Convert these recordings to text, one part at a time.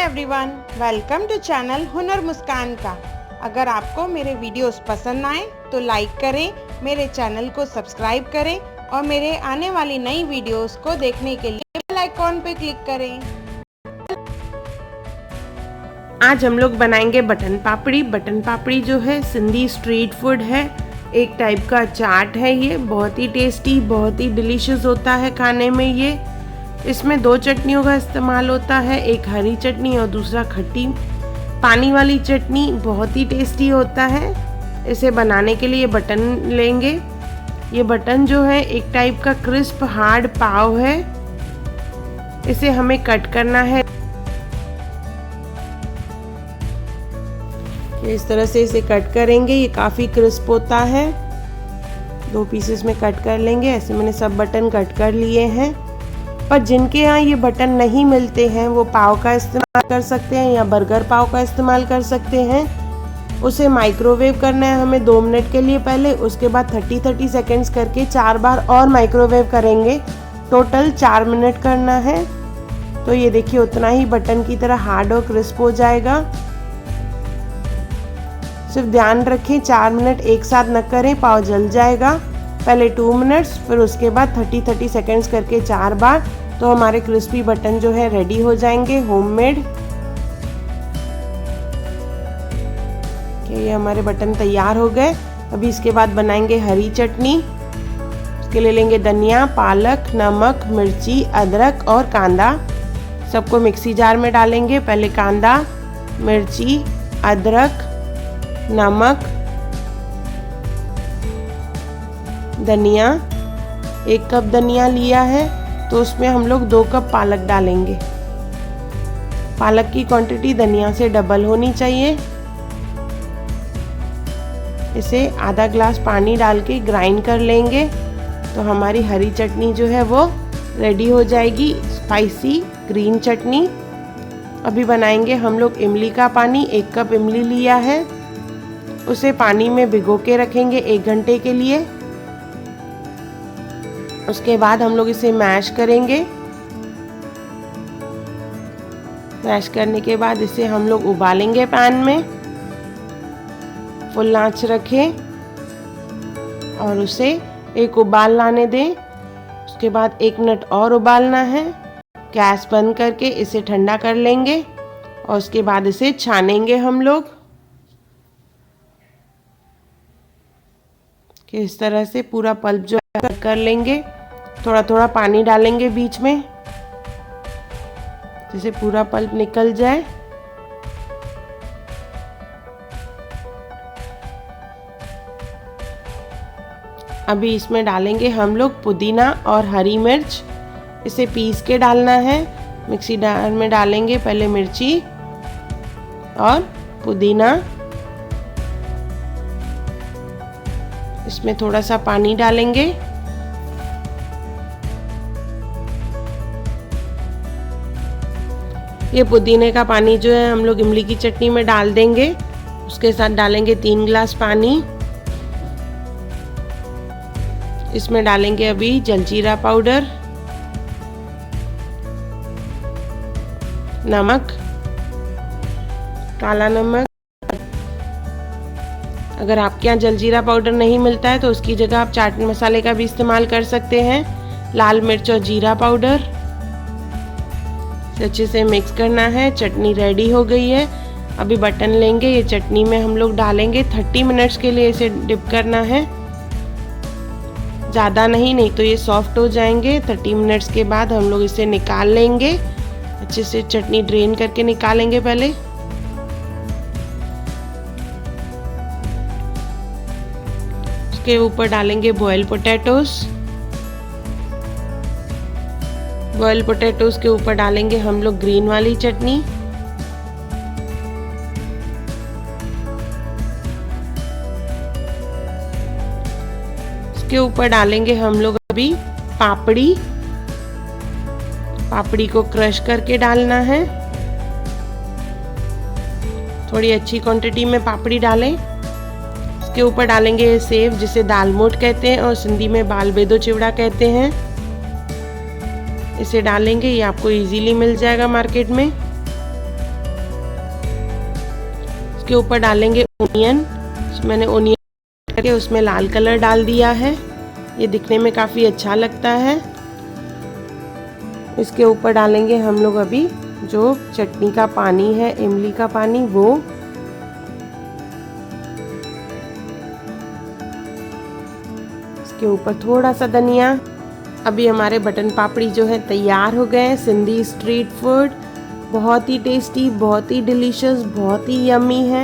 Everyone, welcome to channel हुनर मुस्कान का। अगर आपको मेरे वीडियोस पसंद आए तो लाइक करें, मेरे चैनल को सब्सक्राइब करें और मेरे आने वाली नई वीडियोस को देखने के लिए बेल आइकॉन पे क्लिक करें। आज हम लोग बनाएंगे बटन पापड़ी। बटन पापड़ी जो है सिंधी स्ट्रीट फूड है, एक टाइप का चाट है। ये बहुत ही टेस्टी, बहुत ही डिलीशियस होता है खाने में। ये इसमें दो चटनियों का इस्तेमाल होता है, एक हरी चटनी और दूसरा खट्टी पानी वाली चटनी। बहुत ही टेस्टी होता है। इसे बनाने के लिए बटन लेंगे। ये बटन जो है एक टाइप का क्रिस्प हार्ड पाव है। इसे हमें कट करना है। इस तरह से इसे कट करेंगे। ये काफ़ी क्रिस्प होता है। दो पीसेस में कट कर लेंगे। ऐसे मैंने सब बटन कट कर लिए हैं। पर जिनके यहाँ ये बटन नहीं मिलते हैं वो पाव का इस्तेमाल कर सकते हैं या बर्गर पाव का इस्तेमाल कर सकते हैं। उसे माइक्रोवेव करना है हमें 2 मिनट के लिए पहले। उसके बाद 30-30 सेकेंड्स करके 4 बार और माइक्रोवेव करेंगे। टोटल 4 मिनट करना है। तो ये देखिए उतना ही बटन की तरह हार्ड और क्रिस्प हो जाएगा। सिर्फ ध्यान रखें 4 मिनट एक साथ न करें, पाव जल जाएगा। पहले 2 मिनट्स, फिर उसके बाद 30-30 सेकेंड्स करके 4 बार। तो हमारे क्रिस्पी बटन जो है रेडी हो जाएंगे होममेड। ये हमारे बटन तैयार हो गए। अभी इसके बाद बनाएंगे हरी चटनी। इसके लिए लेंगे धनिया, पालक, नमक, मिर्ची, अदरक और कांदा। सबको मिक्सी जार में डालेंगे। पहले कांदा, मिर्ची, अदरक, नमक, धनिया। 1 कप धनिया लिया है तो उसमें हम लोग 2 कप पालक डालेंगे। पालक की क्वांटिटी धनिया से डबल होनी चाहिए। इसे आधा ग्लास पानी डाल के ग्राइंड कर लेंगे तो हमारी हरी चटनी जो है वो रेडी हो जाएगी, स्पाइसी ग्रीन चटनी। अभी बनाएंगे हम लोग इमली का पानी। 1 कप इमली लिया है, उसे पानी में भिगो के रखेंगे 1 घंटे के लिए। उसके बाद हम लोग इसे मैश करेंगे। मैश करने के बाद इसे हम लोग उबालेंगे पैन में। फुल आंच रखें और उसे एक उबाल लाने दें। उसके बाद 1 मिनट और उबालना है। गैस बंद करके इसे ठंडा कर लेंगे और उसके बाद इसे छानेंगे हम लोग। कि इस तरह से पूरा पल्प जो है कर लेंगे। थोड़ा थोड़ा पानी डालेंगे बीच में जिससे पूरा पल्प निकल जाए। अभी इसमें डालेंगे हम लोग पुदीना और हरी मिर्च। इसे पीस के डालना है। मिक्सी जार में डालेंगे पहले मिर्ची और पुदीना। इसमें थोड़ा सा पानी डालेंगे। ये पुदीने का पानी जो है हम लोग इमली की चटनी में डाल देंगे। उसके साथ डालेंगे 3 गिलास पानी। इसमें डालेंगे अभी जलजीरा पाउडर, नमक, काला नमक। अगर आपके यहाँ जलजीरा पाउडर नहीं मिलता है तो उसकी जगह आप चाट मसाले का भी इस्तेमाल कर सकते हैं। लाल मिर्च और जीरा पाउडर। अच्छे से मिक्स करना है। चटनी रेडी हो गई है। अभी बटन लेंगे, ये चटनी में हम लोग डालेंगे। 30 मिनट्स के लिए इसे डिप करना है, ज़्यादा नहीं तो ये सॉफ्ट हो जाएंगे। 30 मिनट्स के बाद हम लोग इसे निकाल लेंगे। अच्छे से चटनी ड्रेन करके निकालेंगे पहले। उसके ऊपर डालेंगे बॉयल पोटैटोस। बॉयल पोटैटोस के ऊपर डालेंगे हम लोग ग्रीन वाली चटनी। इसके ऊपर डालेंगे हम लोग अभी पापड़ी। पापड़ी को क्रश करके डालना है। थोड़ी अच्छी क्वांटिटी में पापड़ी डालें। इसके ऊपर डालेंगे सेव, जिसे दालमोट कहते हैं और सिंधी में बाल बेदो चिवड़ा कहते हैं। इसे डालेंगे, ये आपको इजीली मिल जाएगा मार्केट में। इसके ऊपर डालेंगे ओनियन। मैंने ओनियन करके उसमें लाल कलर डाल दिया है, ये दिखने में काफ़ी अच्छा लगता है। इसके ऊपर डालेंगे हम लोग अभी जो चटनी का पानी है, इमली का पानी, वो। इसके ऊपर थोड़ा सा धनिया। अभी हमारे बटन पापड़ी जो है तैयार हो गए हैं। सिंधी स्ट्रीट फूड बहुत ही टेस्टी, बहुत ही डिलीशियस, बहुत ही यम्मी है।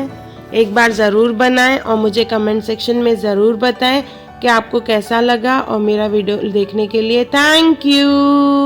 एक बार ज़रूर बनाएं और मुझे कमेंट सेक्शन में ज़रूर बताएं कि आपको कैसा लगा। और मेरा वीडियो देखने के लिए थैंक यू।